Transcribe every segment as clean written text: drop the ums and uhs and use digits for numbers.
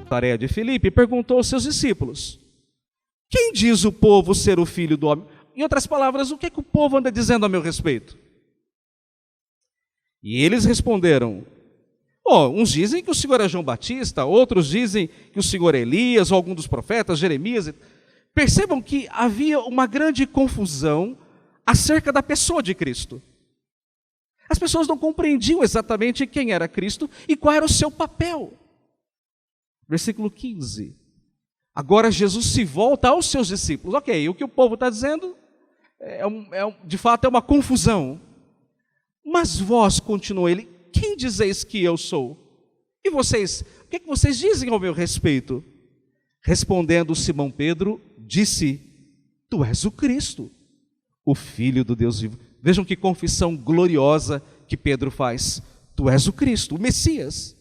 Tareia de Filipe, perguntou aos seus discípulos: quem diz o povo ser o filho do homem? Em outras palavras, o que é que o povo anda dizendo a meu respeito? E eles responderam: uns dizem que o Senhor é João Batista, outros dizem que o Senhor é Elias, ou algum dos profetas, Jeremias. Percebam que havia uma grande confusão acerca da pessoa de Cristo. As pessoas não compreendiam exatamente quem era Cristo e qual era o seu papel. Versículo 15. Agora Jesus se volta aos seus discípulos. Ok, o que o povo está dizendo de fato é uma confusão. Mas vós, continuou ele, quem dizeis que eu sou? E vocês, o que é que vocês dizem ao meu respeito? Respondendo Simão Pedro, disse: tu és o Cristo, o Filho do Deus vivo. Vejam que confissão gloriosa que Pedro faz. Tu és o Cristo, o Messias,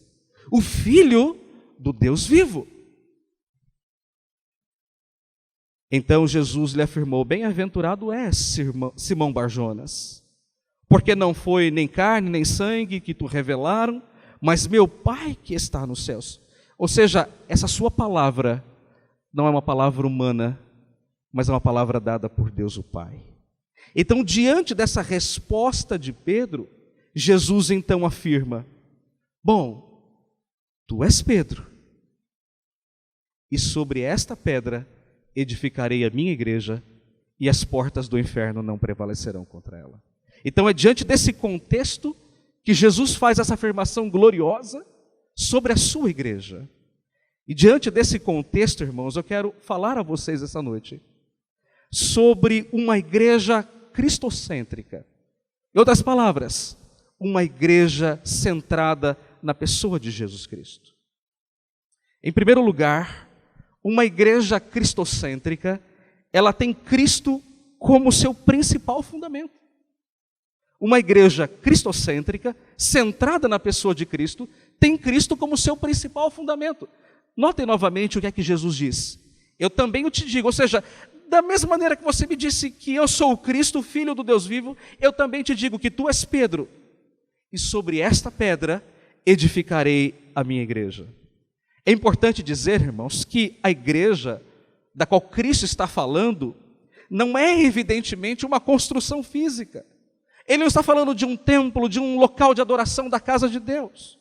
o Filho do Deus vivo. Então Jesus lhe afirmou: bem-aventurado és, Simão Barjonas, porque não foi nem carne nem sangue que tu revelaram, mas meu Pai que está nos céus. Ou seja, essa sua palavra não é uma palavra humana, mas é uma palavra dada por Deus o Pai. Então, diante dessa resposta de Pedro, Jesus então afirma: bom, tu és Pedro, e sobre esta pedra edificarei a minha igreja, e as portas do inferno não prevalecerão contra ela. Então é diante desse contexto que Jesus faz essa afirmação gloriosa sobre a sua igreja. E diante desse contexto, irmãos, eu quero falar a vocês essa noite sobre uma igreja cristocêntrica. Em outras palavras, uma igreja centrada na pessoa de Jesus Cristo. Em primeiro lugar, uma igreja cristocêntrica, ela tem Cristo como seu principal fundamento. Uma igreja cristocêntrica, centrada na pessoa de Cristo, tem Cristo como seu principal fundamento. Notem novamente o que é que Jesus diz. Eu também o te digo, ou seja, da mesma maneira que você me disse que eu sou o Cristo, Filho do Deus vivo, eu também te digo que tu és Pedro, e sobre esta pedra edificarei a minha igreja. É importante dizer, irmãos, que a igreja da qual Cristo está falando não é evidentemente uma construção física. Ele não está falando de um templo, de um local de adoração da casa de Deus.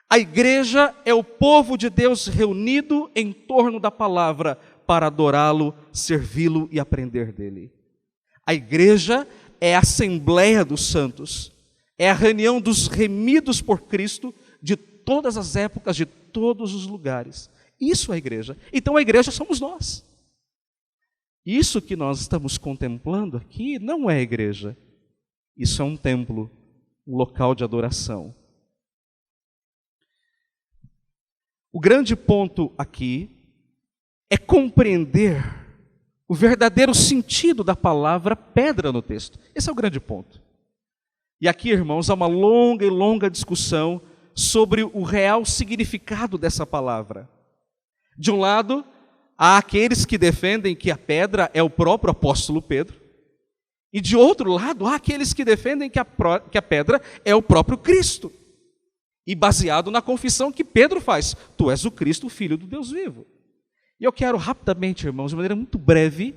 A igreja é o povo de Deus reunido em torno da palavra para adorá-lo, servi-lo e aprender dele. A igreja é a assembleia dos santos, é a reunião dos remidos por Cristo de todas as épocas, de todos os lugares. Isso é a igreja. Então a igreja somos nós. Isso que nós estamos contemplando aqui não é a igreja. Isso é um templo, um local de adoração. O grande ponto aqui é compreender o verdadeiro sentido da palavra pedra no texto. Esse é o grande ponto. E aqui, irmãos, há uma longa e longa discussão sobre o real significado dessa palavra. De um lado, há aqueles que defendem que a pedra é o próprio apóstolo Pedro. E de outro lado, há aqueles que defendem que a pedra é o próprio Cristo. E baseado na confissão que Pedro faz: tu és o Cristo, o Filho do Deus vivo. E eu quero rapidamente, irmãos, de maneira muito breve,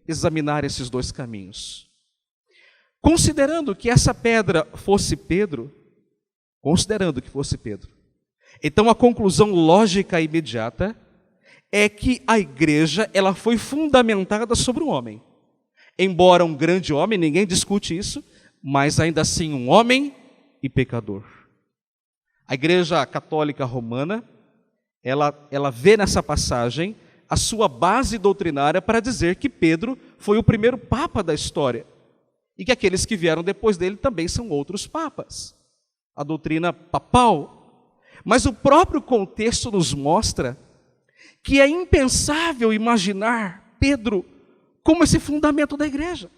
examinar esses dois caminhos. Considerando que essa pedra fosse Pedro, então a conclusão lógica e imediata é que a igreja ela foi fundamentada sobre um homem. Embora um grande homem, ninguém discute isso, mas ainda assim um homem e pecador. A Igreja Católica Romana, ela vê nessa passagem a sua base doutrinária para dizer que Pedro foi o primeiro papa da história e que aqueles que vieram depois dele também são outros papas. A doutrina papal. Mas o próprio contexto nos mostra que é impensável imaginar Pedro como esse fundamento da igreja.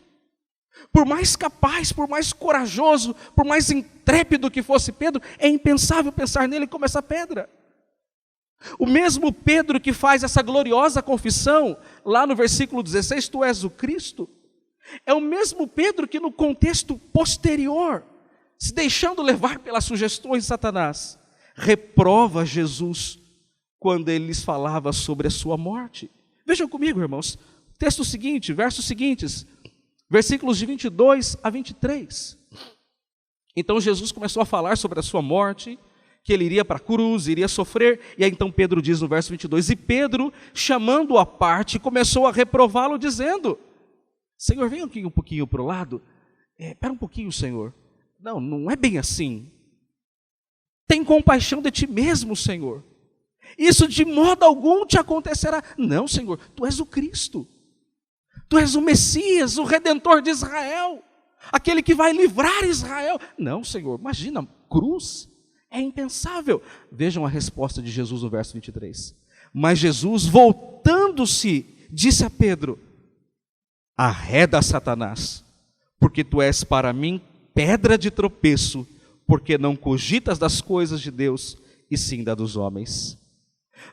Por mais capaz, por mais corajoso, por mais intrépido que fosse Pedro, é impensável pensar nele como essa pedra. O mesmo Pedro que faz essa gloriosa confissão, lá no versículo 16, tu és o Cristo, é o mesmo Pedro que no contexto posterior, se deixando levar pelas sugestões de Satanás, reprova Jesus quando ele lhes falava sobre a sua morte. Vejam comigo, irmãos, texto seguinte, versos seguintes, versículos de 22 a 23. Então Jesus começou a falar sobre a sua morte, que ele iria para a cruz, iria sofrer, e aí então Pedro diz no verso 22, e Pedro, chamando-o à parte, começou a reprová-lo, dizendo, Senhor, vem aqui um pouquinho para o lado, espera um pouquinho, Senhor, não é bem assim, tem compaixão de ti mesmo, Senhor, isso de modo algum te acontecerá, não, Senhor, tu és o Cristo, tu és o Messias, o Redentor de Israel, aquele que vai livrar Israel, não, Senhor, imagina, cruz, é impensável. Vejam a resposta de Jesus no verso 23. Mas Jesus, voltando-se, disse a Pedro, arreda, Satanás, porque tu és para mim pedra de tropeço, porque não cogitas das coisas de Deus, e sim da dos homens.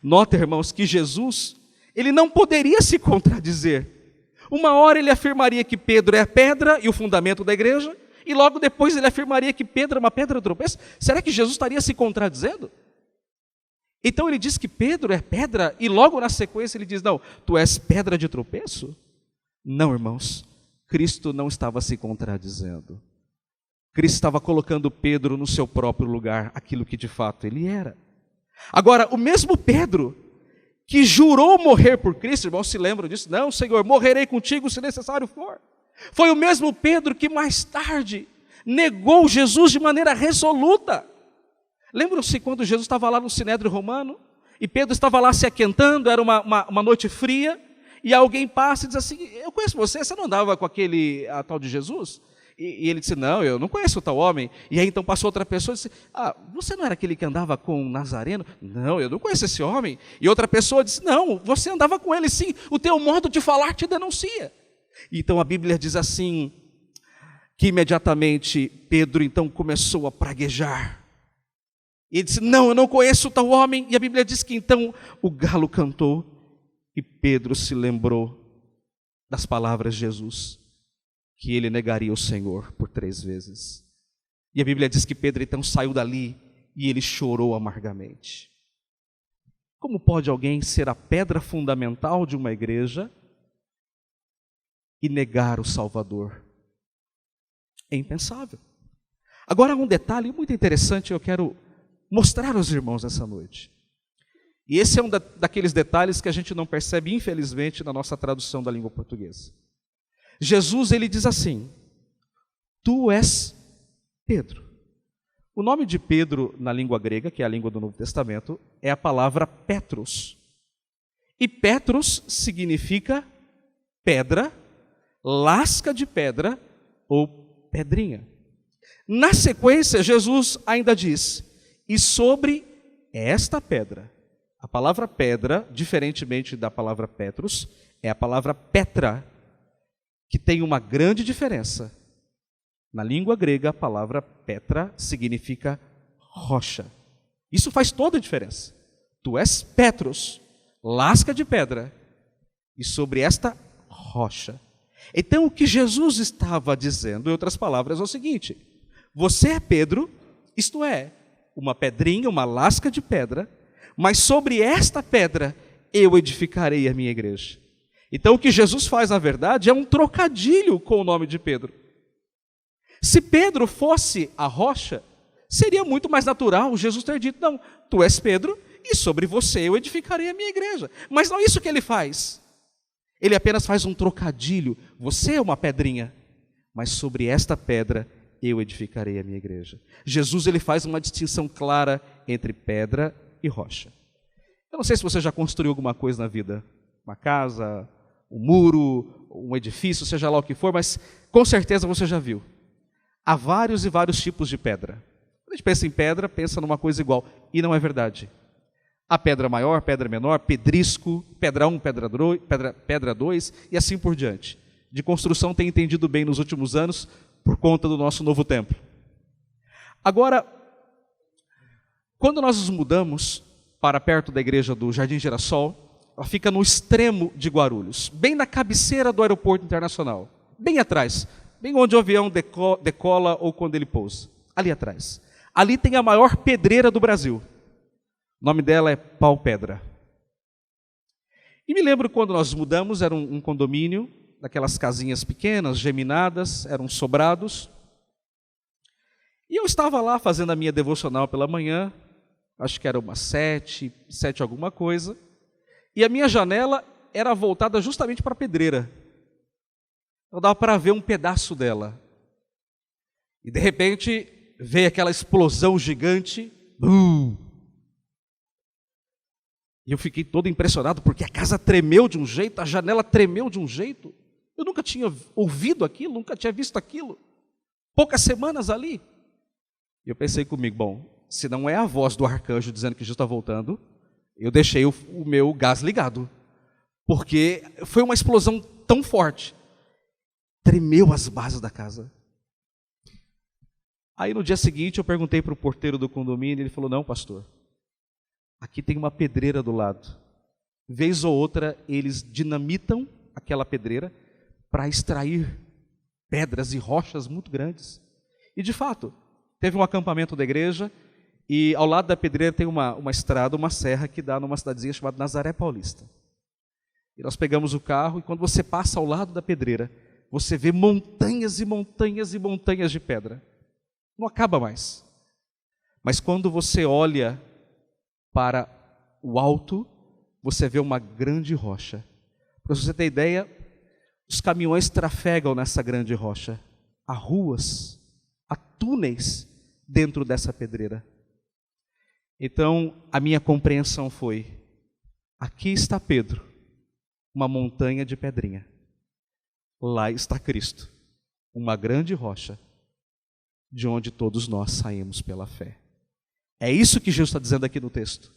Nota, irmãos, que Jesus, ele não poderia se contradizer. Uma hora ele afirmaria que Pedro é a pedra e o fundamento da igreja, e logo depois ele afirmaria que Pedro é uma pedra de tropeço. Será que Jesus estaria se contradizendo? Então ele diz que Pedro é pedra e logo na sequência ele diz, não, tu és pedra de tropeço? Não, irmãos, Cristo não estava se contradizendo. Cristo estava colocando Pedro no seu próprio lugar, aquilo que de fato ele era. Agora, o mesmo Pedro que jurou morrer por Cristo, irmãos, se lembram disso? Não, Senhor, morrerei contigo se necessário for. Foi o mesmo Pedro que mais tarde negou Jesus de maneira resoluta. Lembram-se quando Jesus estava lá no Sinédrio Romano? E Pedro estava lá se aquentando, era uma noite fria, e alguém passa e diz assim, eu conheço você não andava com a tal de Jesus? E ele disse, não, eu não conheço o tal homem. E aí então passou outra pessoa e disse, você não era aquele que andava com o Nazareno? Não, eu não conheço esse homem. E outra pessoa disse, não, você andava com ele sim, o teu modo de falar te denuncia. Então a Bíblia diz assim, que imediatamente Pedro então começou a praguejar. E ele disse, não, eu não conheço o tal homem. E a Bíblia diz que então o galo cantou e Pedro se lembrou das palavras de Jesus, que ele negaria o Senhor por 3 vezes. E a Bíblia diz que Pedro então saiu dali e ele chorou amargamente. Como pode alguém ser a pedra fundamental de uma igreja e negar o Salvador? É impensável. Agora há um detalhe muito interessante que eu quero mostrar aos irmãos essa noite. E esse é um daqueles detalhes que a gente não percebe, infelizmente, na nossa tradução da língua portuguesa. Jesus, ele diz assim, tu és Pedro. O nome de Pedro na língua grega, que é a língua do Novo Testamento, é a palavra Petros. E Petros significa pedra, lasca de pedra ou pedrinha. Na sequência, Jesus ainda diz, e sobre esta pedra, a palavra pedra, diferentemente da palavra Petros, é a palavra Petra, que tem uma grande diferença. Na língua grega, a palavra Petra significa rocha. Isso faz toda a diferença. Tu és Petros, lasca de pedra, e sobre esta rocha. Então, o que Jesus estava dizendo, em outras palavras, é o seguinte, você é Pedro, isto é, uma pedrinha, uma lasca de pedra, mas sobre esta pedra eu edificarei a minha igreja. Então o que Jesus faz, na verdade, é um trocadilho com o nome de Pedro. Se Pedro fosse a rocha, seria muito mais natural Jesus ter dito, não, tu és Pedro e sobre você eu edificarei a minha igreja. Mas não é isso que ele faz. Ele apenas faz um trocadilho, você é uma pedrinha, mas sobre esta pedra eu edificarei a minha igreja. Jesus, ele faz uma distinção clara entre pedra e rocha. Eu não sei se você já construiu alguma coisa na vida, uma casa, um muro, um edifício, seja lá o que for, mas com certeza você já viu. Há vários e vários tipos de pedra. Quando a gente pensa em pedra, pensa numa coisa igual, e não é verdade. Há pedra maior, pedra menor, pedrisco, pedra 1, pedra 2 e assim por diante. De construção tem entendido bem nos últimos anos por conta do nosso novo templo. Agora, quando nós nos mudamos para perto da igreja do Jardim Girassol, ela fica no extremo de Guarulhos, bem na cabeceira do aeroporto internacional, bem atrás, bem onde o avião decola ou quando ele pousa, ali atrás. Ali tem a maior pedreira do Brasil. O nome dela é Pau Pedra. E me lembro quando nós mudamos, era um condomínio, daquelas casinhas pequenas, geminadas, eram sobrados. E eu estava lá fazendo a minha devocional pela manhã, acho que era umas 7 alguma coisa, e a minha janela era voltada justamente para a pedreira. Então dava para ver um pedaço dela. E de repente veio aquela explosão gigante. E eu fiquei todo impressionado, porque a casa tremeu de um jeito, a janela tremeu de um jeito. Eu nunca tinha ouvido aquilo, nunca tinha visto aquilo. Poucas semanas ali. E eu pensei comigo, bom, se não é a voz do arcanjo dizendo que Jesus está voltando, eu deixei o meu gás ligado. Porque foi uma explosão tão forte. Tremeu as bases da casa. Aí no dia seguinte eu perguntei para o porteiro do condomínio, ele falou, não, pastor, aqui tem uma pedreira do lado. Vez ou outra eles dinamitam aquela pedreira para extrair pedras e rochas muito grandes. E de fato, teve um acampamento da igreja e ao lado da pedreira tem uma estrada, uma serra que dá numa cidadezinha chamada Nazaré Paulista. E nós pegamos o carro e quando você passa ao lado da pedreira, você vê montanhas e montanhas e montanhas de pedra. Não acaba mais. Mas quando você olha para o alto, você vê uma grande rocha. Para você ter ideia, os caminhões trafegam nessa grande rocha. Há ruas, há túneis dentro dessa pedreira. Então, a minha compreensão foi, aqui está Pedro, uma montanha de pedrinha. Lá está Cristo, uma grande rocha, de onde todos nós saímos pela fé. É isso que Jesus está dizendo aqui no texto.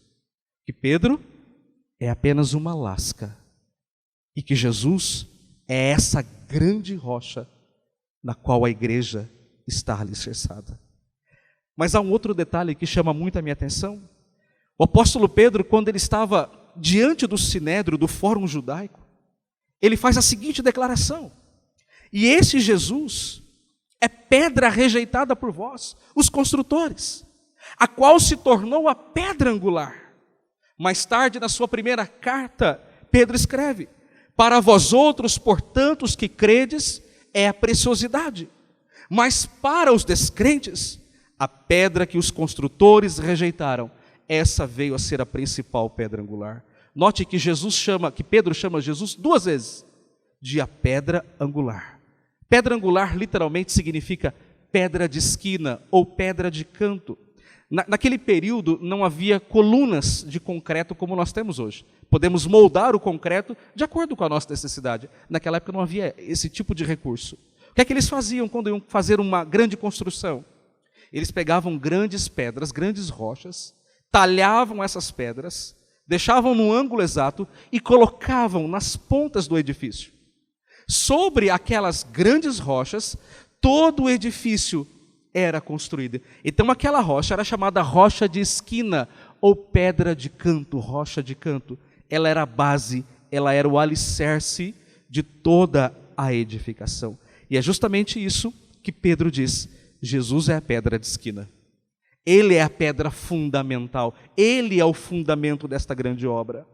Que Pedro é apenas uma lasca. E que Jesus é essa grande rocha na qual a igreja está alicerçada. Mas há um outro detalhe que chama muito a minha atenção. O apóstolo Pedro, quando ele estava diante do sinédrio, do fórum judaico, ele faz a seguinte declaração. E esse Jesus é pedra rejeitada por vós, os construtores, a qual se tornou a pedra angular. Mais tarde, na sua primeira carta, Pedro escreve, para vós outros, portanto, os que credes, é a preciosidade. Mas para os descrentes, a pedra que os construtores rejeitaram, essa veio a ser a principal pedra angular. Note que Pedro chama Jesus 2 vezes de a pedra angular. Pedra angular literalmente significa pedra de esquina ou pedra de canto. Naquele período não havia colunas de concreto como nós temos hoje. Podemos moldar o concreto de acordo com a nossa necessidade. Naquela época não havia esse tipo de recurso. O que é que eles faziam quando iam fazer uma grande construção? Eles pegavam grandes pedras, grandes rochas, talhavam essas pedras, deixavam no ângulo exato e colocavam nas pontas do edifício. Sobre aquelas grandes rochas, todo o edifício era construído. Então aquela rocha era chamada rocha de esquina ou pedra de canto, rocha de canto. Ela era a base, ela era o alicerce de toda a edificação. E é justamente isso que Pedro diz, Jesus é a pedra de esquina. Ele é a pedra fundamental, ele é o fundamento desta grande obra.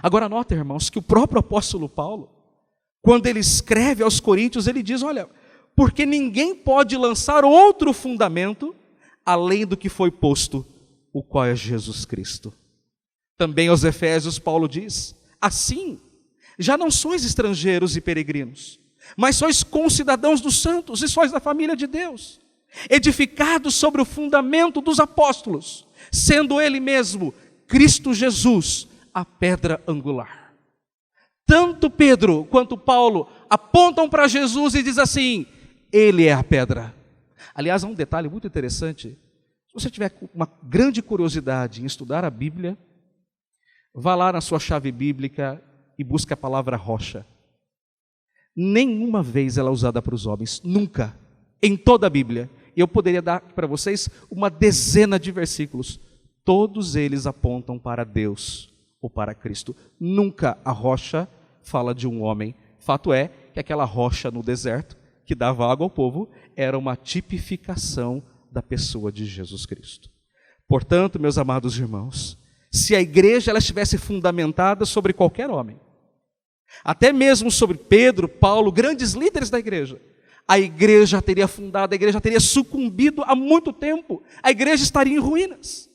Agora nota, irmãos, que o próprio apóstolo Paulo, quando ele escreve aos Coríntios, ele diz, olha, porque ninguém pode lançar outro fundamento além do que foi posto, o qual é Jesus Cristo. Também aos Efésios Paulo diz, assim, já não sois estrangeiros e peregrinos, mas sois concidadãos dos santos e sois da família de Deus, edificados sobre o fundamento dos apóstolos, sendo ele mesmo, Cristo Jesus, a pedra angular. Tanto Pedro quanto Paulo apontam para Jesus e diz assim, ele é a pedra. Aliás, há um detalhe muito interessante. Se você tiver uma grande curiosidade em estudar a Bíblia, vá lá na sua chave bíblica e busque a palavra rocha. Nenhuma vez ela é usada para os homens, nunca, em toda a Bíblia. E eu poderia dar para vocês uma dezena de versículos. Todos eles apontam para Deus ou para Cristo. Nunca a rocha fala de um homem. Fato é que aquela rocha no deserto, que dava água ao povo, era uma tipificação da pessoa de Jesus Cristo. Portanto, meus amados irmãos, se a igreja ela estivesse fundamentada sobre qualquer homem, até mesmo sobre Pedro, Paulo, grandes líderes da igreja, a igreja teria afundado, a igreja teria sucumbido há muito tempo, a igreja estaria em ruínas.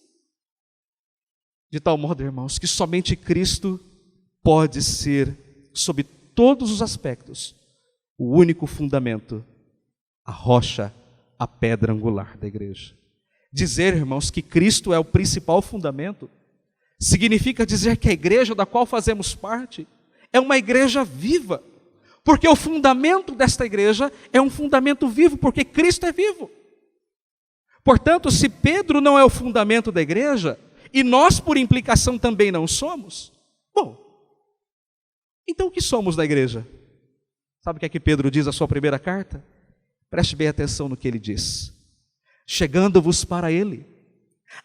De tal modo, irmãos, que somente Cristo pode ser, sob todos os aspectos, o único fundamento, a rocha, a pedra angular da igreja. Dizer, irmãos, que Cristo é o principal fundamento, significa dizer que a igreja da qual fazemos parte é uma igreja viva, porque o fundamento desta igreja é um fundamento vivo, porque Cristo é vivo. Portanto, se Pedro não é o fundamento da igreja, e nós, por implicação, também não somos, bom, então o que somos da igreja? Sabe o que é que Pedro diz na sua primeira carta? Preste bem atenção no que ele diz. Chegando-vos para ele,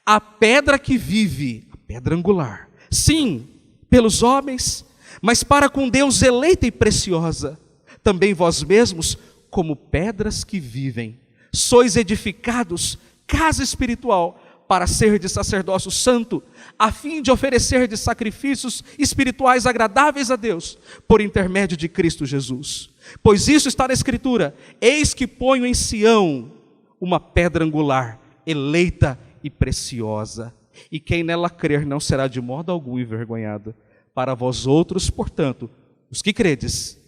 a pedra que vive, a pedra angular, sim, pelos homens, mas para com Deus eleita e preciosa, também vós mesmos, como pedras que vivem, sois edificados, casa espiritual, para ser de sacerdócio santo, a fim de oferecer de sacrifícios espirituais agradáveis a Deus, por intermédio de Cristo Jesus. Pois isso está na Escritura: eis que ponho em Sião uma pedra angular, eleita e preciosa, e quem nela crer não será de modo algum envergonhado. Para vós outros, portanto, os que credes,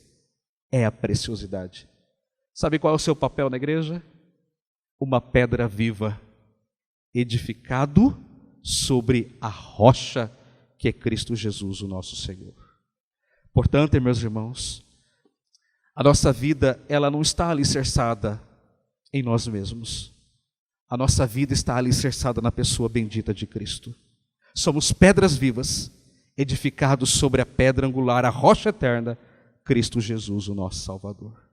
é a preciosidade. Sabe qual é o seu papel na igreja? Uma pedra viva, edificado sobre a rocha que é Cristo Jesus, o nosso Senhor. Portanto, meus irmãos, a nossa vida, ela não está alicerçada em nós mesmos. A nossa vida está alicerçada na pessoa bendita de Cristo. Somos pedras vivas, edificados sobre a pedra angular, a rocha eterna, Cristo Jesus, o nosso Salvador.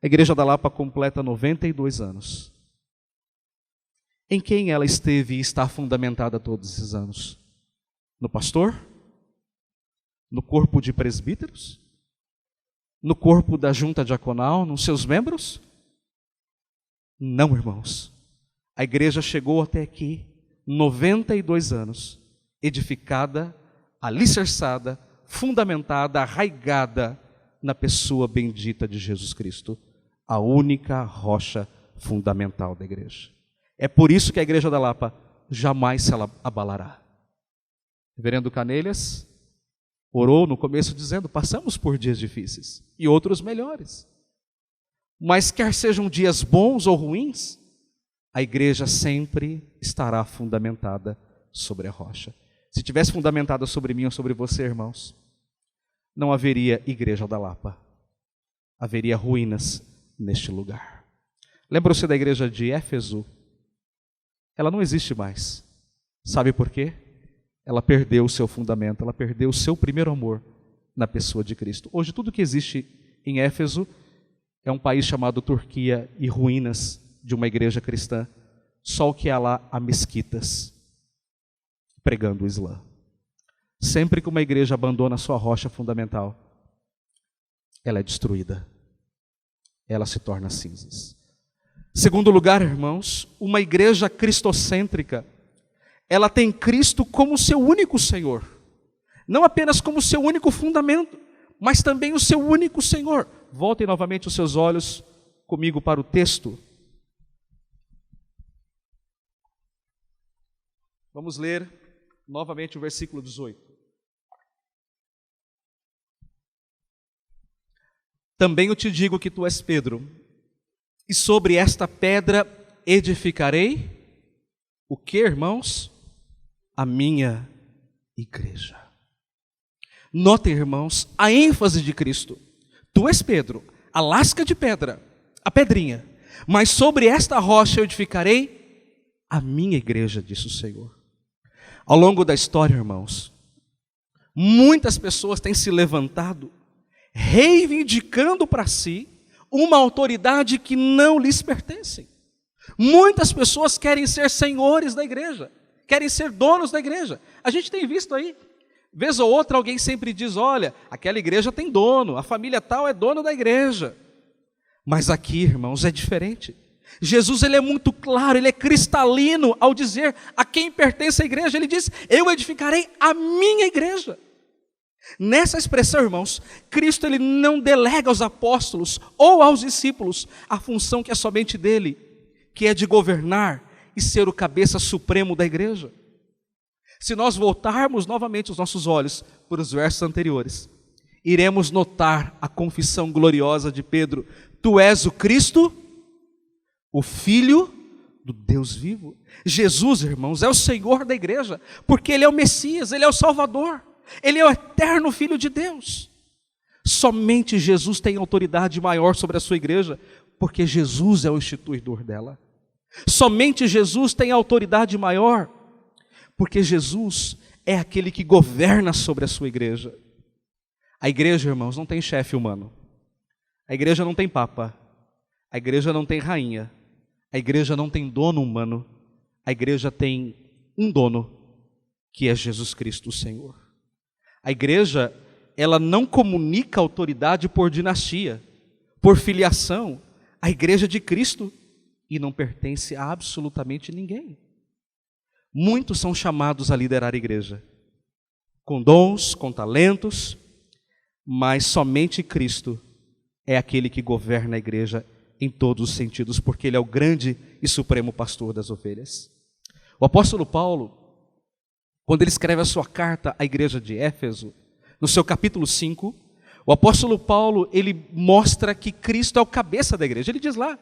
A Igreja da Lapa completa 92 anos. Em quem ela esteve e está fundamentada todos esses anos? No pastor? No corpo de presbíteros? No corpo da junta diaconal? Nos seus membros? Não, irmãos. A igreja chegou até aqui, 92 anos, edificada, alicerçada, fundamentada, arraigada na pessoa bendita de Jesus Cristo, a única rocha fundamental da igreja. É por isso que a Igreja da Lapa jamais se abalará. O reverendo Canelhas orou no começo dizendo: passamos por dias difíceis e outros melhores. Mas quer sejam dias bons ou ruins, a igreja sempre estará fundamentada sobre a rocha. Se tivesse fundamentada sobre mim ou sobre você, irmãos, não haveria Igreja da Lapa. Haveria ruínas neste lugar. Lembra-se da igreja de Éfeso? Ela não existe mais. Sabe por quê? Ela perdeu o seu fundamento, ela perdeu o seu primeiro amor na pessoa de Cristo. Hoje tudo que existe em Éfeso é um país chamado Turquia e ruínas de uma igreja cristã. Só o que há lá há mesquitas pregando o Islã. Sempre que uma igreja abandona a sua rocha fundamental, ela é destruída. Ela se torna cinzas. Segundo lugar, irmãos, uma igreja cristocêntrica, ela tem Cristo como seu único Senhor. Não apenas como seu único fundamento, mas também o seu único Senhor. Voltem novamente os seus olhos comigo para o texto. Vamos ler novamente o versículo 18. Também eu te digo que tu és Pedro, e sobre esta pedra edificarei o que, irmãos? A minha igreja. Notem, irmãos, a ênfase de Cristo. Tu és Pedro, a lasca de pedra, a pedrinha, mas sobre esta rocha eu edificarei a minha igreja, disse o Senhor. Ao longo da história, irmãos, muitas pessoas têm se levantado, reivindicando para si uma autoridade que não lhes pertence. Muitas pessoas querem ser senhores da igreja, querem ser donos da igreja. A gente tem visto aí, vez ou outra alguém sempre diz: olha, aquela igreja tem dono, a família tal é dona da igreja. Mas aqui, irmãos, é diferente. Jesus, ele é muito claro, ele é cristalino ao dizer a quem pertence a igreja. Ele diz: eu edificarei a minha igreja. Nessa expressão, irmãos, Cristo ele não delega aos apóstolos ou aos discípulos a função que é somente dele, que é de governar e ser o cabeça supremo da igreja. Se nós voltarmos novamente os nossos olhos para os versos anteriores, iremos notar a confissão gloriosa de Pedro: tu és o Cristo, o Filho do Deus vivo. Jesus, irmãos, é o Senhor da igreja, porque Ele é o Messias, Ele é o Salvador, Ele é o eterno Filho de Deus. Somente Jesus tem autoridade maior sobre a sua igreja, porque Jesus é o instituidor dela. Somente Jesus tem autoridade maior, porque Jesus é aquele que governa sobre a sua igreja. A igreja, irmãos, não tem chefe humano. A igreja não tem papa. A igreja não tem rainha. A igreja não tem dono humano. A igreja tem um dono, que é Jesus Cristo, o Senhor. A igreja, ela não comunica autoridade por dinastia, por filiação. A igreja é de Cristo e não pertence a absolutamente ninguém. Muitos são chamados a liderar a igreja, com dons, com talentos, mas somente Cristo é aquele que governa a igreja em todos os sentidos, porque Ele é o grande e supremo pastor das ovelhas. O apóstolo Paulo, quando ele escreve a sua carta à igreja de Éfeso, no seu capítulo 5, o apóstolo Paulo, ele mostra que Cristo é o cabeça da igreja. Ele diz lá: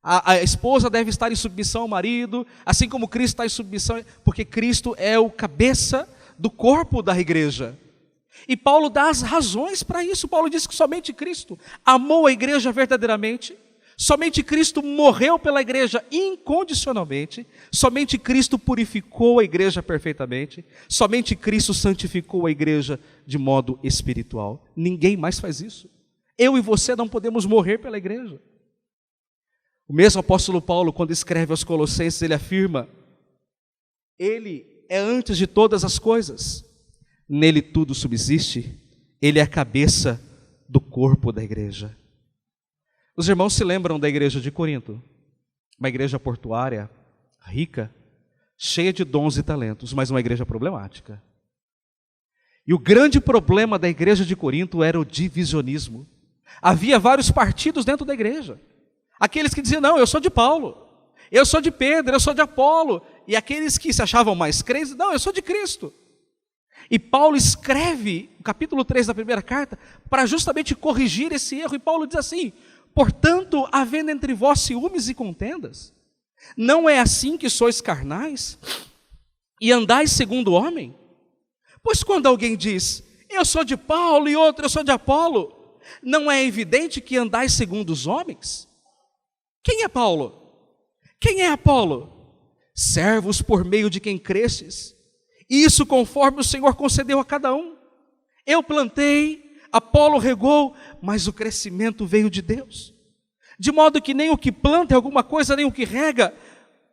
a esposa deve estar em submissão ao marido, assim como Cristo está em submissão, porque Cristo é o cabeça do corpo da igreja. E Paulo dá as razões para isso. Paulo diz que somente Cristo amou a igreja verdadeiramente, somente Cristo morreu pela igreja incondicionalmente, somente Cristo purificou a igreja perfeitamente, somente Cristo santificou a igreja de modo espiritual. Ninguém mais faz isso. Eu e você não podemos morrer pela igreja. O mesmo apóstolo Paulo, quando escreve aos Colossenses, ele afirma: Ele é antes de todas as coisas, nele tudo subsiste, Ele é a cabeça do corpo da igreja. Os irmãos se lembram da igreja de Corinto, uma igreja portuária, rica, cheia de dons e talentos, mas uma igreja problemática. E o grande problema da igreja de Corinto era o divisionismo. Havia vários partidos dentro da igreja. Aqueles que diziam: não, eu sou de Paulo, eu sou de Pedro, eu sou de Apolo. E aqueles que se achavam mais crentes: não, eu sou de Cristo. E Paulo escreve o capítulo 3 da primeira carta para justamente corrigir esse erro. E Paulo diz assim: portanto, havendo entre vós ciúmes e contendas, não é assim que sois carnais e andais segundo o homem? Pois quando alguém diz: eu sou de Paulo, e outro: eu sou de Apolo, não é evidente que andais segundo os homens? Quem é Paulo? Quem é Apolo? Servos por meio de quem cresces, isso conforme o Senhor concedeu a cada um. Eu plantei, Apolo regou, mas o crescimento veio de Deus. De modo que nem o que planta é alguma coisa, nem o que rega,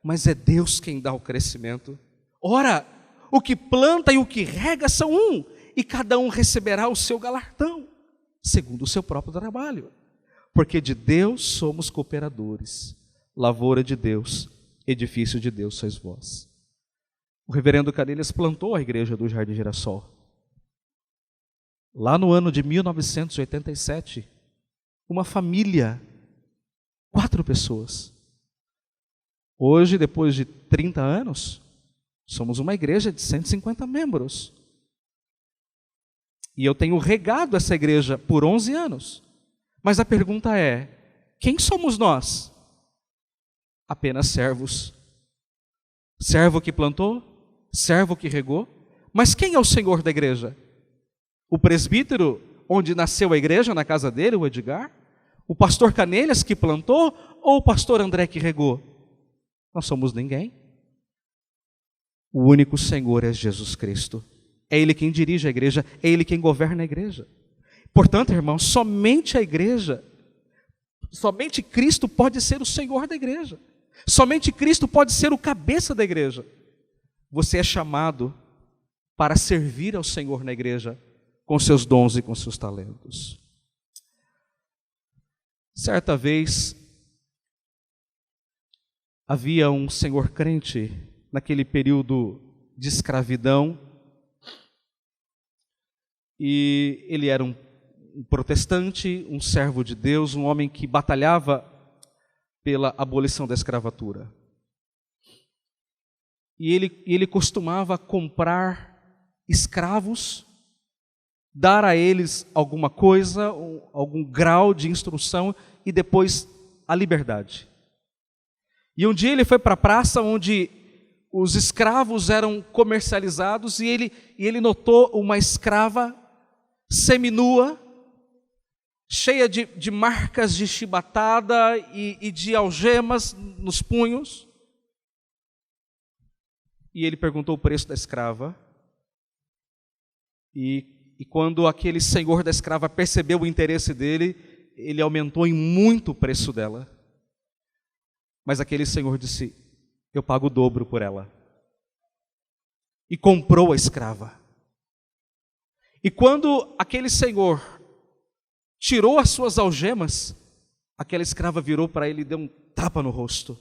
mas é Deus quem dá o crescimento. Ora, o que planta e o que rega são um, e cada um receberá o seu galardão, segundo o seu próprio trabalho. Porque de Deus somos cooperadores, lavoura de Deus, edifício de Deus sois vós. O reverendo Canelhas plantou a igreja do Jardim Girassol. Lá no ano de 1987, uma família, 4 pessoas. Hoje, depois de 30 anos, somos uma igreja de 150 membros. E eu tenho regado essa igreja por 11 anos. Mas a pergunta é: quem somos nós? Apenas servos. Servo que plantou, servo que regou. Mas quem é o Senhor da igreja? O presbítero, onde nasceu a igreja, na casa dele, o Edgar? O pastor Canelhas que plantou, ou o pastor André que regou? Nós somos ninguém. O único Senhor é Jesus Cristo. É Ele quem dirige a igreja, é Ele quem governa a igreja. Portanto, irmãos, somente a igreja, somente Cristo pode ser o Senhor da igreja. Somente Cristo pode ser o cabeça da igreja. Você é chamado para servir ao Senhor na igreja com seus dons e com seus talentos. Certa vez, Havia um senhor crente naquele período de escravidão, e ele era um protestante, um servo de Deus, um homem que batalhava pela abolição da escravatura. E ele costumava comprar escravos, dar a eles alguma coisa, algum grau de instrução e depois a liberdade. E um dia ele foi para a praça onde os escravos eram comercializados e ele notou uma escrava seminua, cheia de marcas de chibatada e de algemas nos punhos. E ele perguntou o preço da escrava. E quando aquele senhor da escrava percebeu o interesse dele, ele aumentou em muito o preço dela. Mas aquele senhor disse: eu pago o dobro por ela. E comprou a escrava. E quando aquele senhor tirou as suas algemas, aquela escrava virou para ele e deu um tapa no rosto.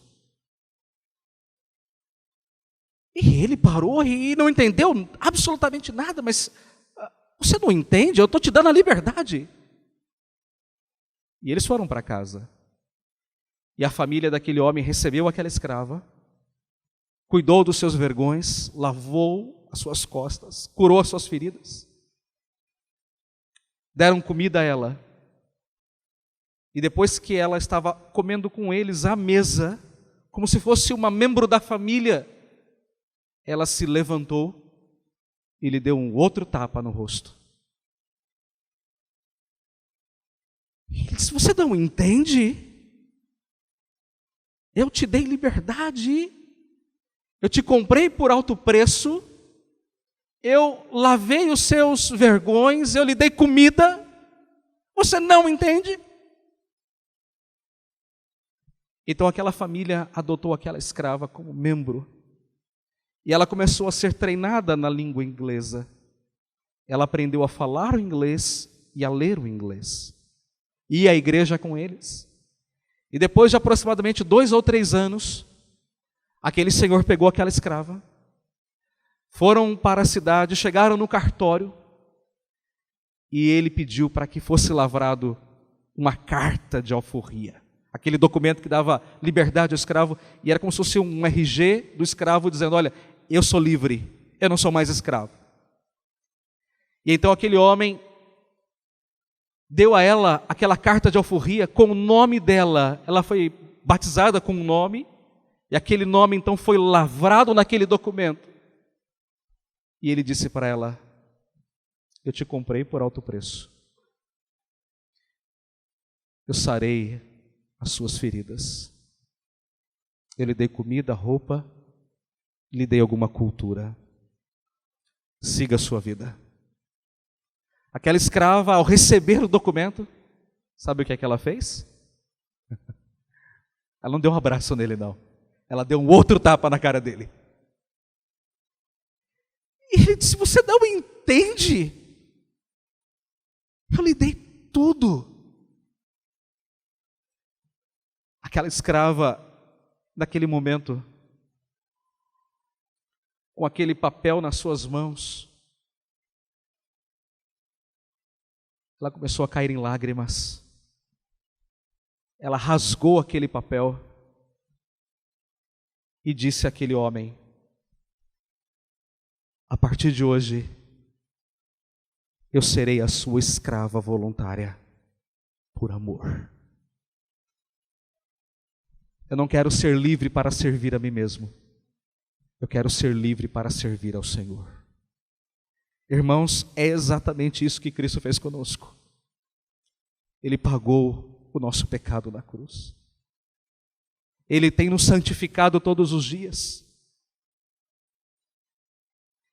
E ele parou e não entendeu absolutamente nada. Mas você não entende? Eu estou te dando a liberdade. E eles foram para casa. E a família daquele homem recebeu aquela escrava, cuidou dos seus vergões, lavou as suas costas, curou as suas feridas. Deram comida a ela. E depois que ela estava comendo com eles à mesa, como se fosse uma membro da família, ela se levantou e lhe deu um outro tapa no rosto. Ele disse: você não entende? Eu te dei liberdade, eu te comprei por alto preço, eu lavei os seus vergões, eu lhe dei comida, você não entende? Então aquela família adotou aquela escrava como membro, e ela começou a ser treinada na língua inglesa. Ela aprendeu a falar o inglês e a ler o inglês. Ia à igreja com eles. E depois de aproximadamente 2 ou 3 anos, aquele senhor pegou aquela escrava, foram para a cidade, chegaram no cartório, e ele pediu para que fosse lavrado uma carta de alforria. Aquele documento que dava liberdade ao escravo, e era como se fosse um RG do escravo dizendo: olha, eu sou livre, eu não sou mais escravo. E então aquele homem deu a ela aquela carta de alforria com o nome dela. Ela foi batizada com um nome, e aquele nome então foi lavrado naquele documento. E ele disse para ela: eu te comprei por alto preço. Eu sarei as suas feridas. Eu lhe dei comida, roupa, lhe dei alguma cultura. Siga a sua vida. Aquela escrava, ao receber o documento, sabe o que é que ela fez? Ela não deu um abraço nele, não. Ela deu um outro tapa na cara dele. E ele disse: você não entende? Eu lhe dei tudo. Aquela escrava, naquele momento, com aquele papel nas suas mãos, ela começou a cair em lágrimas. Ela rasgou aquele papel e disse àquele homem: a partir de hoje, eu serei a sua escrava voluntária, por amor. Eu não quero ser livre para servir a mim mesmo. Eu quero ser livre para servir ao Senhor. Irmãos, é exatamente isso que Cristo fez conosco. Ele pagou o nosso pecado na cruz. Ele tem nos santificado todos os dias.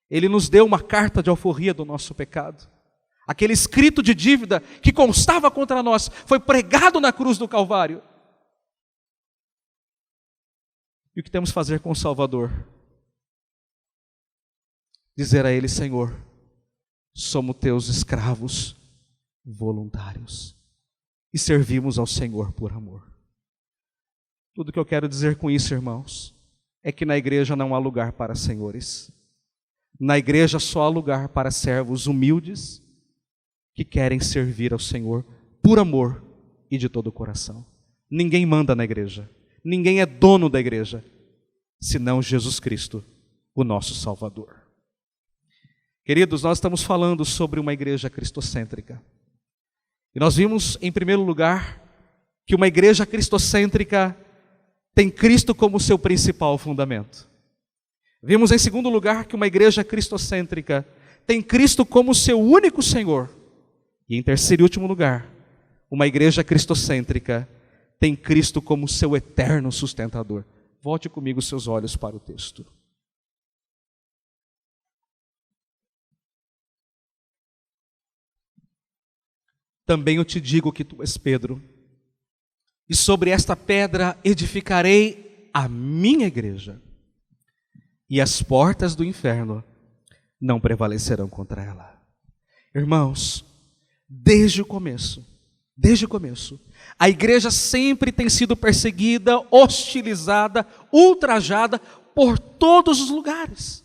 Ele nos deu uma carta de alforria do nosso pecado. Aquele escrito de dívida que constava contra nós foi pregado na cruz do Calvário. E o que temos que fazer com o Salvador? Dizer a Ele: Senhor, somos teus escravos voluntários e servimos ao Senhor por amor. Tudo que eu quero dizer com isso, irmãos, é que na igreja não há lugar para senhores. Na igreja só há lugar para servos humildes que querem servir ao Senhor por amor e de todo o coração. Ninguém manda na igreja, ninguém é dono da igreja, senão Jesus Cristo, o nosso Salvador. Queridos, nós estamos falando sobre uma igreja cristocêntrica. E nós vimos, em primeiro lugar, que uma igreja cristocêntrica tem Cristo como seu principal fundamento. Vimos, em segundo lugar, que uma igreja cristocêntrica tem Cristo como seu único Senhor. E, em terceiro e último lugar, uma igreja cristocêntrica tem Cristo como seu eterno sustentador. Volte comigo seus olhos para o texto. Também eu te digo que tu és Pedro, e sobre esta pedra edificarei a minha igreja, e as portas do inferno não prevalecerão contra ela. Irmãos, desde o começo, a igreja sempre tem sido perseguida, hostilizada, ultrajada por todos os lugares.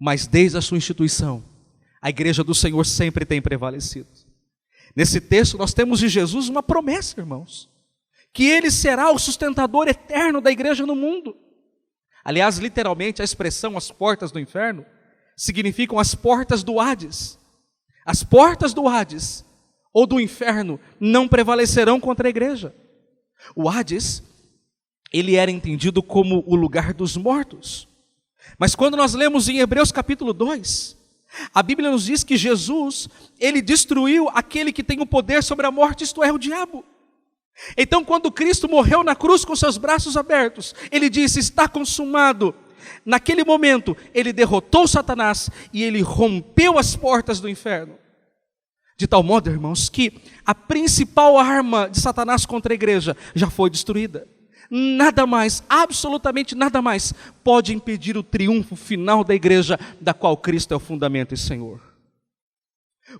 Mas desde a sua instituição, a igreja do Senhor sempre tem prevalecido. Nesse texto nós temos de Jesus uma promessa, irmãos, que Ele será o sustentador eterno da igreja no mundo. Aliás, literalmente a expressão as portas do inferno significam as portas do Hades. As portas do Hades ou do inferno não prevalecerão contra a igreja. O Hades, ele era entendido como o lugar dos mortos. Mas quando nós lemos em Hebreus capítulo 2, a Bíblia nos diz que Jesus, ele destruiu aquele que tem o poder sobre a morte, isto é, o diabo. Então, quando Cristo morreu na cruz com seus braços abertos, ele disse, está consumado. Naquele momento, ele derrotou Satanás e ele rompeu as portas do inferno. De tal modo, irmãos, que a principal arma de Satanás contra a igreja já foi destruída. Nada mais, absolutamente nada mais, pode impedir o triunfo final da igreja, da qual Cristo é o fundamento e Senhor.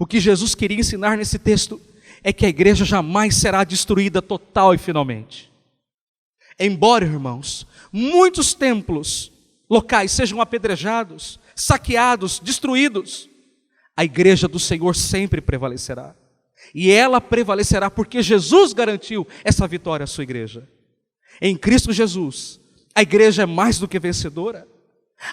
O que Jesus queria ensinar nesse texto é que a igreja jamais será destruída total e finalmente. Embora, irmãos, muitos templos locais sejam apedrejados, saqueados, destruídos, a igreja do Senhor sempre prevalecerá. E ela prevalecerá porque Jesus garantiu essa vitória à sua igreja. Em Cristo Jesus, a igreja é mais do que vencedora.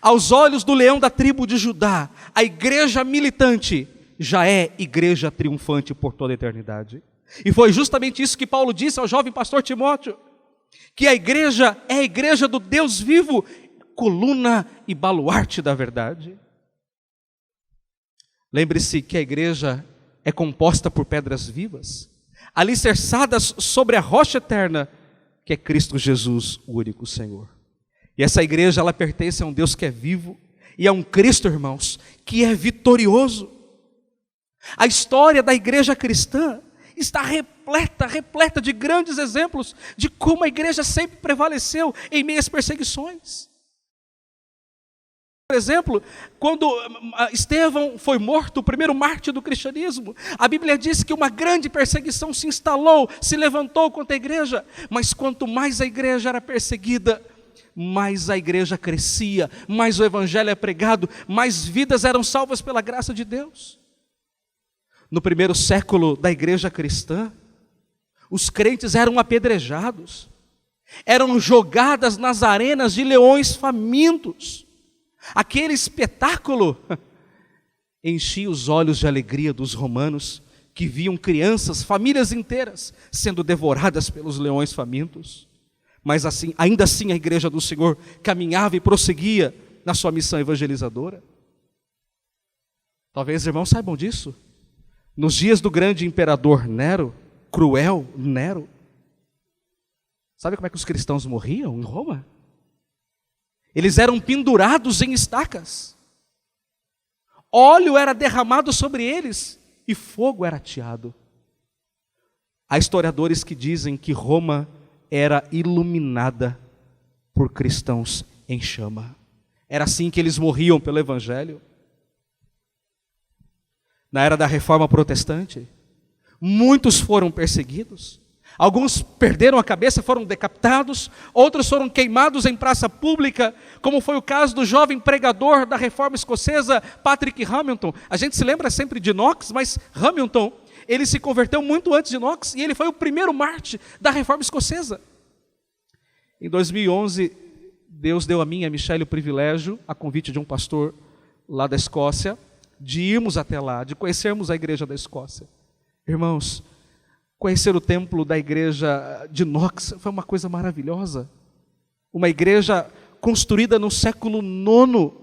Aos olhos do leão da tribo de Judá, a igreja militante já é igreja triunfante por toda a eternidade. E foi justamente isso que Paulo disse ao jovem pastor Timóteo, que a igreja é a igreja do Deus vivo, coluna e baluarte da verdade. Lembre-se que a igreja é composta por pedras vivas, alicerçadas sobre a rocha eterna, que é Cristo Jesus, o único Senhor. E essa igreja, ela pertence a um Deus que é vivo, e a um Cristo, irmãos, que é vitorioso. A história da igreja cristã está repleta de grandes exemplos de como a igreja sempre prevaleceu em meio às perseguições. Por exemplo, quando Estevão foi morto, o primeiro mártir do cristianismo, a Bíblia diz que uma grande perseguição se instalou, se levantou contra a igreja, mas quanto mais a igreja era perseguida, mais a igreja crescia, mais o evangelho é pregado, mais vidas eram salvas pela graça de Deus. No primeiro século da igreja cristã, os crentes eram apedrejados, eram jogadas nas arenas de leões famintos. Aquele espetáculo enchia os olhos de alegria dos romanos, que viam crianças, famílias inteiras, sendo devoradas pelos leões famintos. Mas assim, ainda assim a igreja do Senhor caminhava e prosseguia na sua missão evangelizadora. Talvez os irmãos saibam disso. Nos dias do grande imperador Nero, cruel Nero, sabe como é que os cristãos morriam em Roma? Eles eram pendurados em estacas, óleo era derramado sobre eles e fogo era ateado. Há historiadores que dizem que Roma era iluminada por cristãos em chama. Era assim que eles morriam pelo evangelho. Na era da Reforma Protestante, muitos foram perseguidos. Alguns perderam a cabeça, foram decapitados, outros foram queimados em praça pública, como foi o caso do jovem pregador da Reforma Escocesa, Patrick Hamilton. A gente se lembra sempre de Knox, mas Hamilton, ele se converteu muito antes de Knox, e ele foi o primeiro mártir da Reforma Escocesa. Em 2011, Deus deu a mim e a Michelle o privilégio, a convite de um pastor lá da Escócia, de irmos até lá, de conhecermos a igreja da Escócia. Irmãos, conhecer o templo da igreja de Knox foi uma coisa maravilhosa. Uma igreja construída no século IX.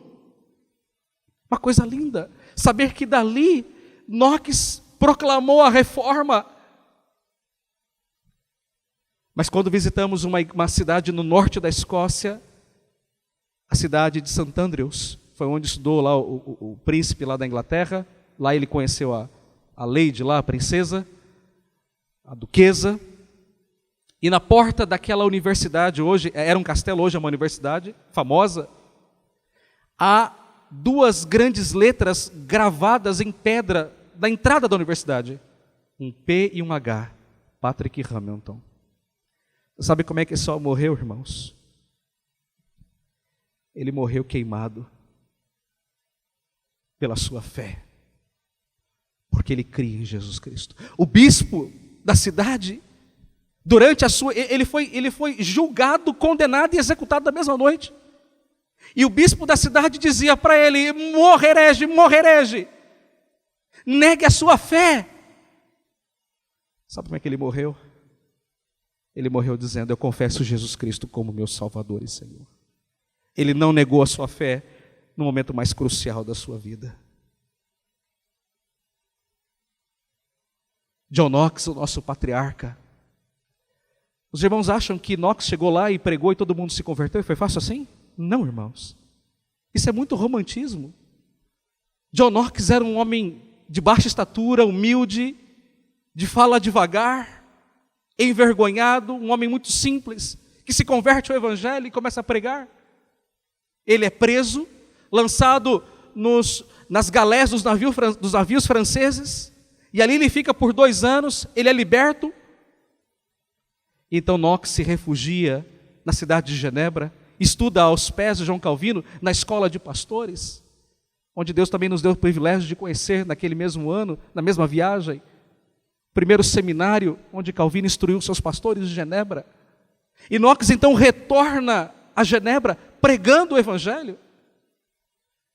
Uma coisa linda. Saber que dali Knox proclamou a reforma. Mas quando visitamos uma cidade no norte da Escócia, a cidade de St. Andrews, foi onde estudou lá o príncipe lá da Inglaterra. Lá ele conheceu a lady lá, a princesa, a duquesa, e na porta daquela universidade, hoje era um castelo, hoje é uma universidade famosa, há duas grandes letras gravadas em pedra da entrada da universidade, um P e um H, Patrick Hamilton. Sabe como é que esse homem morreu, irmãos? Ele morreu queimado pela sua fé, porque ele cria em Jesus Cristo. O bispo da cidade, durante a sua, ele foi julgado, condenado e executado na mesma noite. E o bispo da cidade dizia para ele: morre herege, negue a sua fé. Sabe como é que ele morreu? Ele morreu dizendo: eu confesso Jesus Cristo como meu Salvador e Senhor. Ele não negou a sua fé no momento mais crucial da sua vida. John Knox, o nosso patriarca. Os irmãos acham que Knox chegou lá e pregou e todo mundo se converteu e foi fácil assim? Não, irmãos. Isso é muito romantismo. John Knox era um homem de baixa estatura, humilde, de fala devagar, envergonhado, um homem muito simples, que se converte ao evangelho e começa a pregar. Ele é preso, lançado nas galés dos navios franceses, e ali ele fica por 2 anos, ele é liberto. Então Knox se refugia na cidade de Genebra, estuda aos pés de João Calvino, na escola de pastores, onde Deus também nos deu o privilégio de conhecer naquele mesmo ano, na mesma viagem, o primeiro seminário onde Calvino instruiu seus pastores de Genebra. E Knox então retorna a Genebra pregando o evangelho.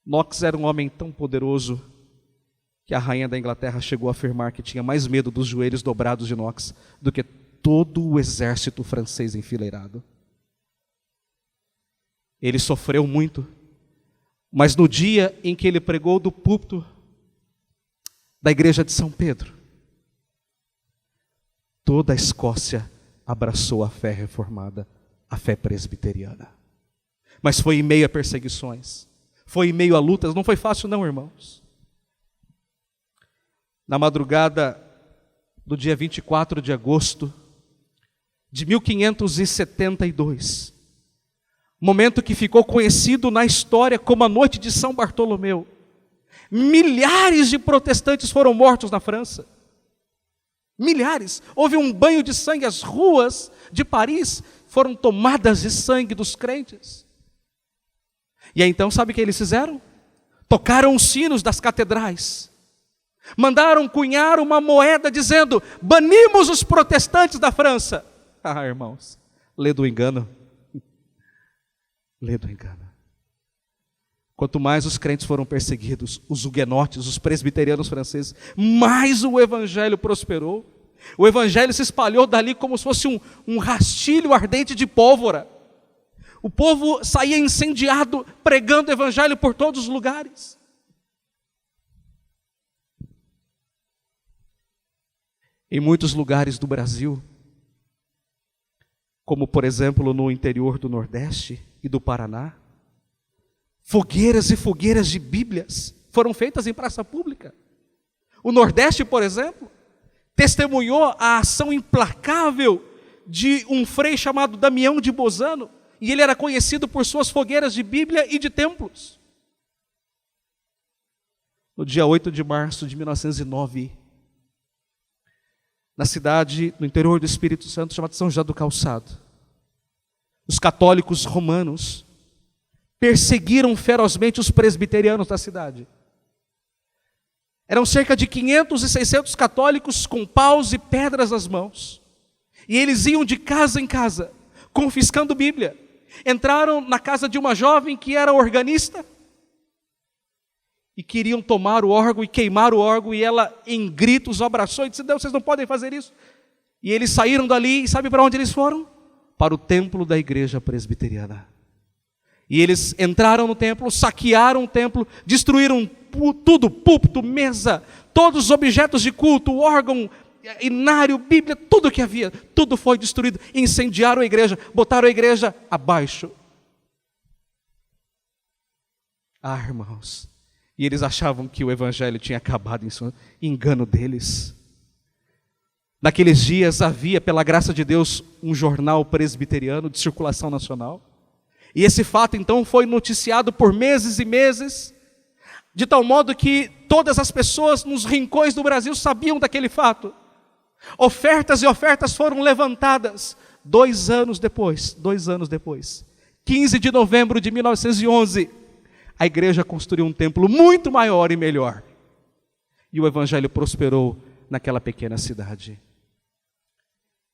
Knox era um homem tão poderoso que a rainha da Inglaterra chegou a afirmar que tinha mais medo dos joelhos dobrados de Knox do que todo o exército francês enfileirado. Ele sofreu muito, mas no dia em que ele pregou do púlpito da igreja de São Pedro, toda a Escócia abraçou a fé reformada, a fé presbiteriana. Mas foi em meio a perseguições, foi em meio a lutas, não foi fácil não, irmãos. Na madrugada do dia 24 de agosto de 1572, momento que ficou conhecido na história como a noite de São Bartolomeu, milhares de protestantes foram mortos na França. Milhares. Houve um banho de sangue, as ruas de Paris foram tomadas de sangue dos crentes. E aí então, sabe o que eles fizeram? Tocaram os sinos das catedrais, mandaram cunhar uma moeda dizendo: banimos os protestantes da França. Ah, irmãos, lê do engano. Lê do engano. Quanto mais os crentes foram perseguidos, os huguenotes, os presbiterianos franceses, mais o evangelho prosperou. O evangelho se espalhou dali como se fosse um rastilho ardente de pólvora. O povo saía incendiado, pregando o evangelho por todos os lugares. Em muitos lugares do Brasil, como por exemplo no interior do Nordeste e do Paraná, fogueiras e fogueiras de Bíblias foram feitas em praça pública. O Nordeste, por exemplo, testemunhou a ação implacável de um frei chamado Damião de Bozano, e ele era conhecido por suas fogueiras de Bíblia e de templos. No dia 8 de março de 1909, na cidade, no interior do Espírito Santo, chamada São José do Calçado. Os católicos romanos perseguiram ferozmente os presbiterianos da cidade. Eram cerca de 500 e 600 católicos com paus e pedras nas mãos. E eles iam de casa em casa, confiscando Bíblia. Entraram na casa de uma jovem que era organista e queriam tomar o órgão e queimar o órgão, e ela, em gritos, abraçou e disse: não, vocês não podem fazer isso. E eles saíram dali, e sabe para onde eles foram? Para o templo da igreja presbiteriana. E eles entraram no templo, saquearam o templo, destruíram tudo, púlpito, mesa, todos os objetos de culto, o órgão, inário, Bíblia, tudo que havia, tudo foi destruído. Incendiaram a igreja, botaram a igreja abaixo. Ah, irmãos, e eles achavam que o evangelho tinha acabado, em engano deles. Naqueles dias havia, pela graça de Deus, um jornal presbiteriano de circulação nacional. E esse fato então foi noticiado por meses e meses, de tal modo que todas as pessoas nos rincões do Brasil sabiam daquele fato. Ofertas e ofertas foram levantadas. 2 anos depois, 15 de novembro de 1911, a igreja construiu um templo muito maior e melhor. E o evangelho prosperou naquela pequena cidade.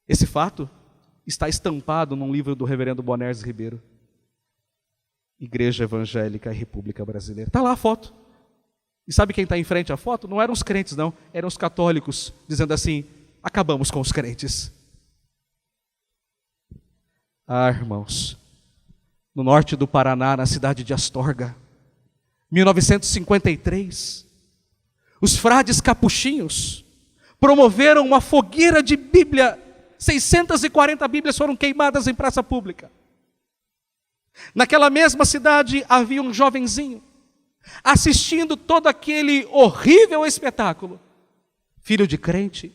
Esse fato está estampado num livro do reverendo Bonerges Ribeiro, Igreja Evangélica e República Brasileira. Está lá a foto. E sabe quem está em frente à foto? Não eram os crentes, não. Eram os católicos, dizendo assim: acabamos com os crentes. Ah, irmãos, no norte do Paraná, na cidade de Astorga, 1953, os frades capuchinhos promoveram uma fogueira de Bíblia. 640 Bíblias foram queimadas em praça pública. Naquela mesma cidade havia um jovenzinho assistindo todo aquele horrível espetáculo, filho de crente.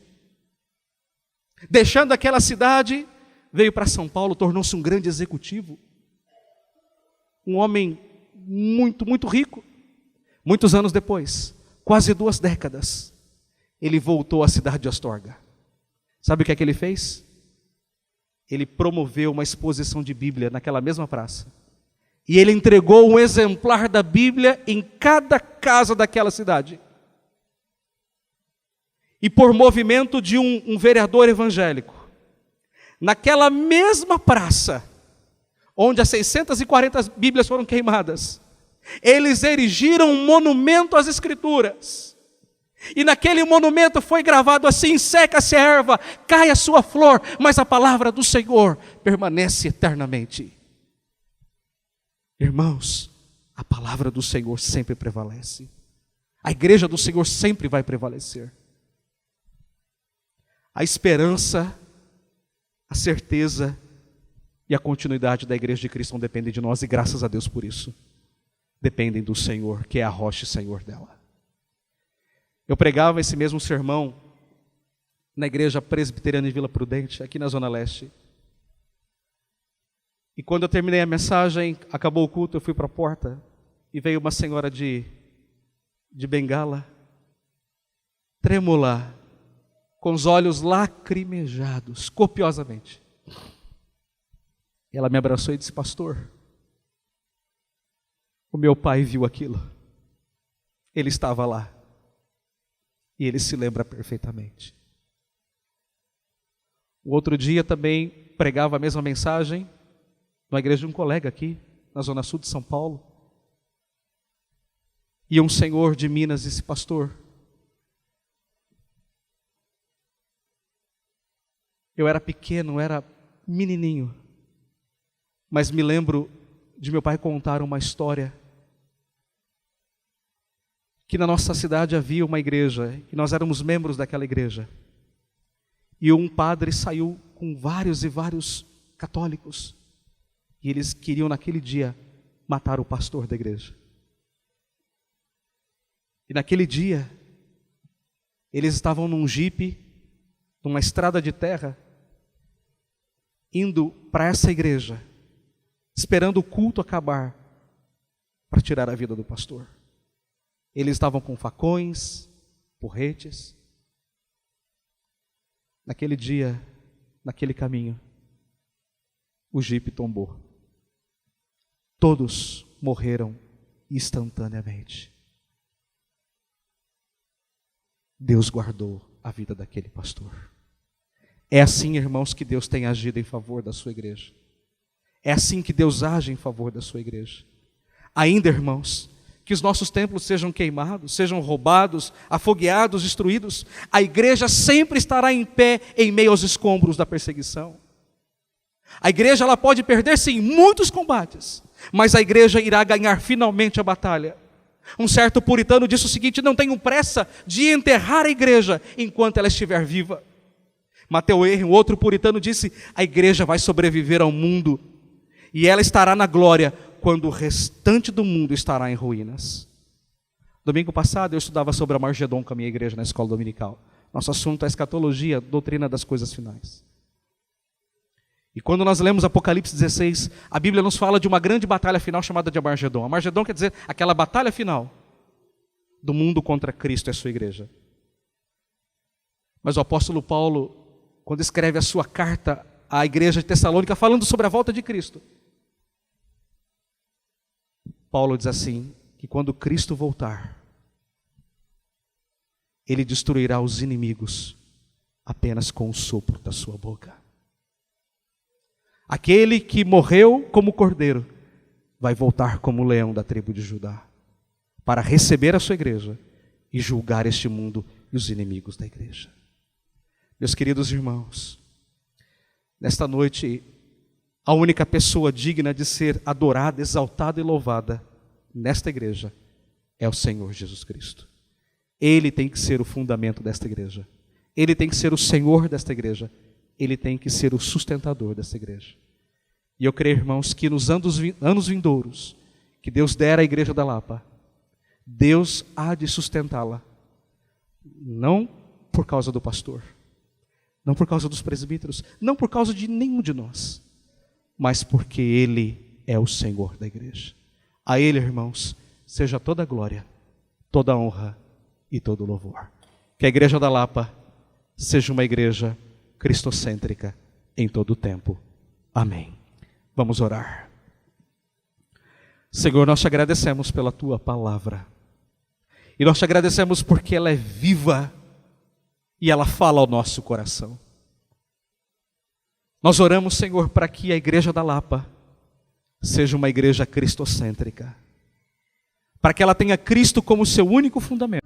Deixando aquela cidade, veio para São Paulo, tornou-se um grande executivo, um homem muito, muito rico. Muitos anos depois, quase 2 décadas, ele voltou à cidade de Astorga. Sabe o que é que ele fez? Ele promoveu uma exposição de Bíblia naquela mesma praça. E ele entregou um exemplar da Bíblia em cada casa daquela cidade. E por movimento de um vereador evangélico, naquela mesma praça, onde as 640 Bíblias foram queimadas, eles erigiram um monumento às Escrituras. E naquele monumento foi gravado assim: seca-se a erva, cai a sua flor, mas a palavra do Senhor permanece eternamente. Irmãos, a palavra do Senhor sempre prevalece. A igreja do Senhor sempre vai prevalecer. A esperança, a certeza e a continuidade da igreja de Cristo não dependem de nós, e graças a Deus por isso. Dependem do Senhor, que é a rocha e Senhor dela. Eu pregava esse mesmo sermão na igreja presbiteriana de Vila Prudente, aqui na Zona Leste. E quando eu terminei a mensagem, acabou o culto, eu fui para a porta e veio uma senhora de bengala, trêmula, com os olhos lacrimejados, copiosamente. E ela me abraçou e disse: pastor, o meu pai viu aquilo, ele estava lá. E ele se lembra perfeitamente. O outro dia também pregava a mesma mensagem na igreja de um colega aqui, na zona sul de São Paulo. E um senhor de Minas disse: pastor, eu era pequeno, era menininho, mas me lembro de meu pai contar uma história, que na nossa cidade havia uma igreja, e nós éramos membros daquela igreja, e um padre saiu com vários e vários católicos, e eles queriam naquele dia matar o pastor da igreja. E naquele dia, eles estavam num jipe, numa estrada de terra, indo para essa igreja, esperando o culto acabar, para tirar a vida do pastor. Eles estavam com facões, porretes. Naquele dia, naquele caminho, o jipe tombou. Todos morreram instantaneamente. Deus guardou a vida daquele pastor. É assim, irmãos, que Deus tem agido em favor da sua igreja. É assim que Deus age em favor da sua igreja. Ainda, irmãos, que os nossos templos sejam queimados, sejam roubados, afogueados, destruídos, a igreja sempre estará em pé em meio aos escombros da perseguição. A igreja ela pode perder sim muitos combates, mas a igreja irá ganhar finalmente a batalha. Um certo puritano disse o seguinte: não tenham pressa de enterrar a igreja enquanto ela estiver viva. Matthew Henry, um outro puritano, disse: a igreja vai sobreviver ao mundo e ela estará na glória quando o restante do mundo estará em ruínas. Domingo passado eu estudava sobre a Margedon com a minha igreja na escola dominical. Nosso assunto é a escatologia, doutrina das coisas finais. E quando nós lemos Apocalipse 16, a Bíblia nos fala de uma grande batalha final chamada de Armagedon. Armagedon quer dizer aquela batalha final do mundo contra Cristo e a sua igreja. Mas o apóstolo Paulo, quando escreve a sua carta à igreja de Tessalônica, falando sobre a volta de Cristo, Paulo diz assim, que quando Cristo voltar, Ele destruirá os inimigos apenas com o sopro da sua boca. Aquele que morreu como cordeiro vai voltar como leão da tribo de Judá para receber a sua igreja e julgar este mundo e os inimigos da igreja. Meus queridos irmãos, nesta noite, a única pessoa digna de ser adorada, exaltada e louvada nesta igreja é o Senhor Jesus Cristo. Ele tem que ser o fundamento desta igreja. Ele tem que ser o Senhor desta igreja. Ele tem que ser o sustentador dessa igreja. E eu creio, irmãos, que nos anos vindouros, que Deus der à igreja da Lapa, Deus há de sustentá-la, não por causa do pastor, não por causa dos presbíteros, não por causa de nenhum de nós, mas porque Ele é o Senhor da igreja. A Ele, irmãos, seja toda a glória, toda a honra e todo o louvor. Que a igreja da Lapa seja uma igreja cristocêntrica em todo o tempo. Amém. Vamos orar. Senhor, nós te agradecemos pela Tua palavra. E nós te agradecemos porque ela é viva e ela fala ao nosso coração. Nós oramos, Senhor, para que a igreja da Lapa seja uma igreja cristocêntrica, para que ela tenha Cristo como seu único fundamento.